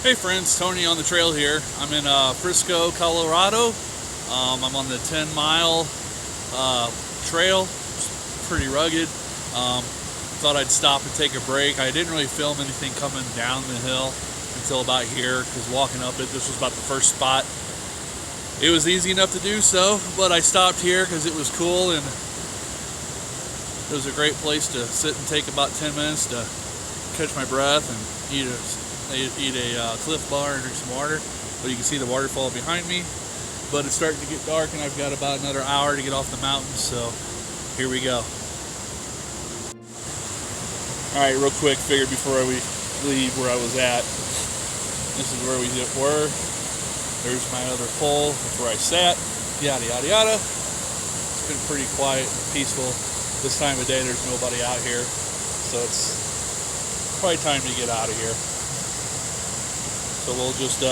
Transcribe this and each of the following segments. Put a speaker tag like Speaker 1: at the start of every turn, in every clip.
Speaker 1: Hey friends, Tony on the trail here. I'm in Frisco, Colorado. I'm on the 10-mile trail. It's pretty rugged. Thought I'd stop and take a break. I didn't really film anything coming down the hill until about here, because walking up it, this was about the first spot. It was easy enough to do so, but I stopped here because it was cool and it was a great place to sit and take about 10 minutes to catch my breath and eat a Cliff Bar and drink some water. But you can see the waterfall behind me. But it's starting to get dark and I've got about another hour to get off the mountain, so here we go. Alright, real quick, figured before we leave where I was at. This is where we were. There's my other pole, that's where I sat, yada yada yada. It's been pretty quiet and peaceful. This time of day there's nobody out here, so it's probably time to get out of here. So we'll just,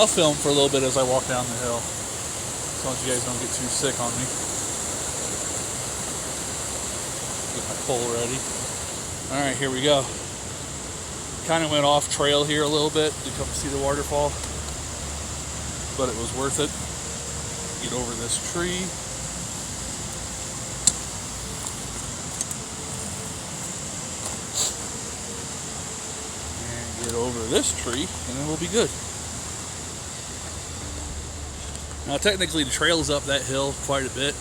Speaker 1: I'll film for a little bit as I walk down the hill, as long as you guys don't get too sick on me. Get my pole ready. Alright, here we go. Kind of went off trail here a little bit to come see the waterfall, but it was worth it. Get over this tree. And get over this tree, and then we'll be good. Now technically the trail's up that hill quite a bit,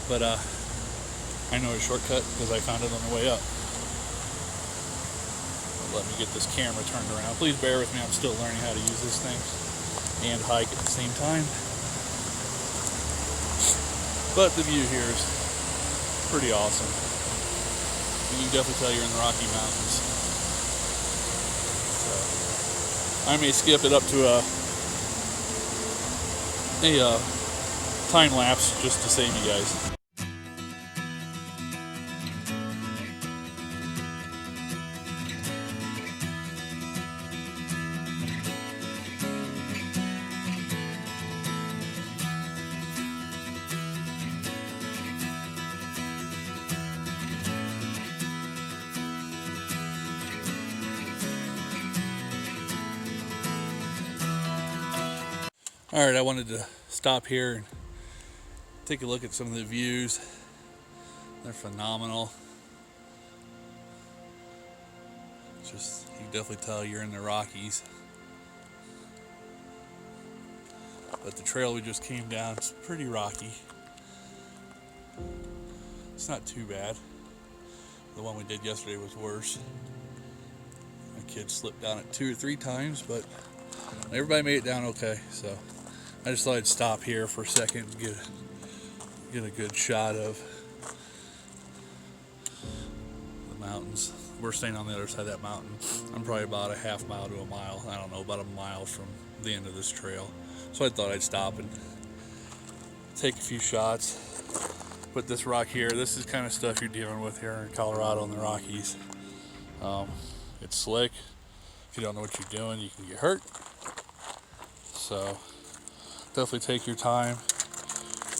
Speaker 1: but I know a shortcut because I found it on the way up. Let me get this camera turned around. Please bear with me, I'm still learning how to use this thing and hike at the same time. But the view here is pretty awesome. You can definitely tell you're in the Rocky Mountains. So I may skip it up to a time lapse just to save you guys. Alright, I wanted to stop here and take a look at some of the views. They're phenomenal. Just, you can definitely tell you're in the Rockies. But the trail we just came down is pretty rocky. It's not too bad. The one we did yesterday was worse. My kid slipped down it 2 or 3 times, but everybody made it down okay, so I just thought I'd stop here for a second and get a good shot of the mountains. We're staying on the other side of that mountain. I'm probably about a half mile to a mile. I don't know, about a mile from the end of this trail. So I thought I'd stop and take a few shots. Put this rock here. This is kind of stuff you're dealing with here in Colorado in the Rockies. It's slick. If you don't know what you're doing, you can get hurt. So definitely take your time.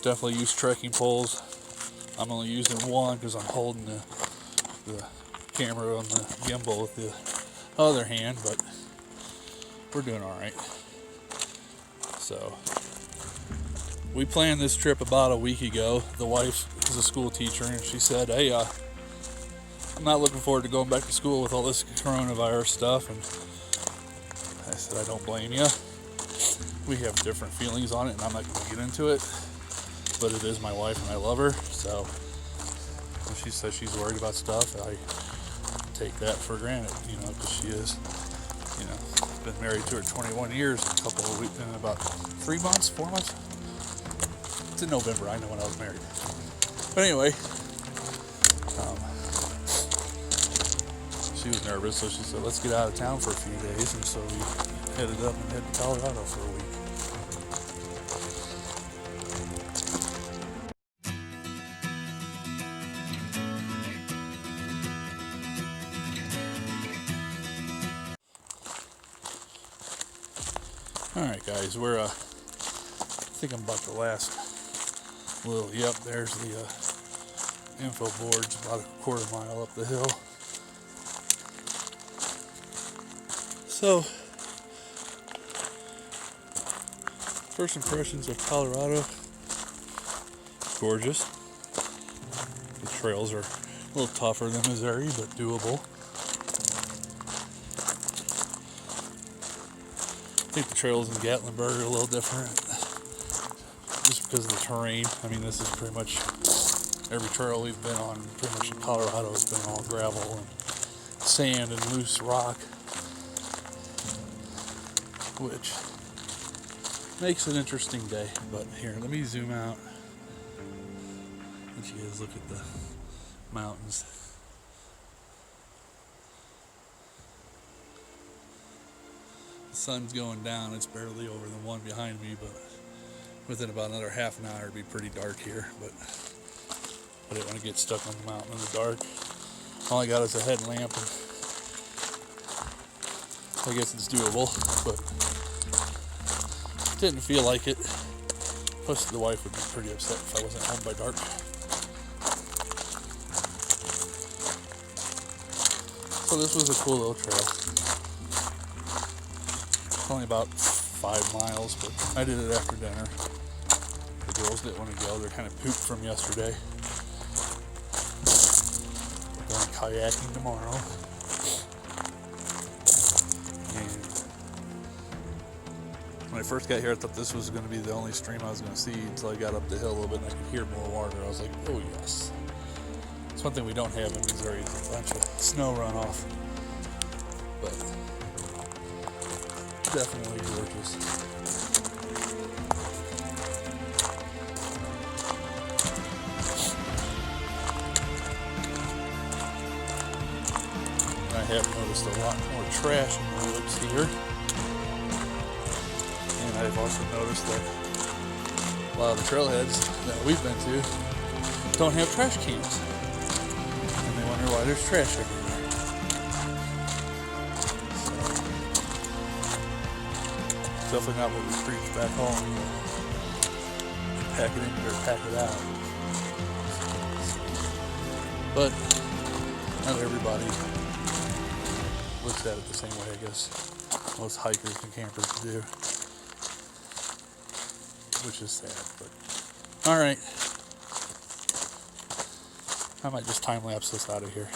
Speaker 1: Definitely use trekking poles. I'm only using one because I'm holding the camera on the gimbal with the other hand, but we're doing all right. So we planned this trip about a week ago. The wife is a school teacher and she said, hey, I'm not looking forward to going back to school with all this coronavirus stuff. And I said, I don't blame you. We have different feelings on it and I'm not going to get into it, but it is my wife and I love her. So when she says she's worried about stuff, I take that for granted, you know, because she is, you know, been married to her 21 years, a couple of weeks, in about 3 months, 4 months. It's in November, I know when I was married. But anyway, she was nervous, so she said, let's get out of town for a few days, and so we headed up and headed to Colorado for a week. Alright guys, we're I think I'm about the last little, yep, there's the info board's about a quarter mile up the hill. So first impressions of Colorado, gorgeous. The trails are a little tougher than Missouri, but doable. I think the trails in Gatlinburg are a little different, just because of the terrain. I mean, this is pretty much every trail we've been on, pretty much in Colorado, has been all gravel and sand and loose rock, which makes an interesting day. But here, let me zoom out, let you guys look at the mountains. The sun's going down, it's barely over the one behind me, but within about another half an hour it'd be pretty dark here. But I didn't want to get stuck on the mountain in the dark. All I got is a headlamp, and I guess it's doable, but didn't feel like it. Plus the wife would be pretty upset if I wasn't home by dark. So this was a cool little trail. Only about 5 miles, but I did it after dinner. The girls didn't want to go. They're kind of pooped from yesterday. We're going kayaking tomorrow. And when I first got here, I thought this was going to be the only stream I was going to see until I got up the hill a little bit and I could hear more water. I was like, oh yes. It's one thing we don't have in Missouri is a bunch of snow runoff. But definitely gorgeous. I have noticed a lot more trash in the woods here. And I've also noticed that a lot of the trailheads that we've been to don't have trash cans. And they wonder why there's trash everywhere. Definitely not what we preach back home. Pack it in or pack it out. But not everybody looks at it the same way, I guess. Most hikers and campers do. Which is sad, but alright. I might just time lapse this out of here.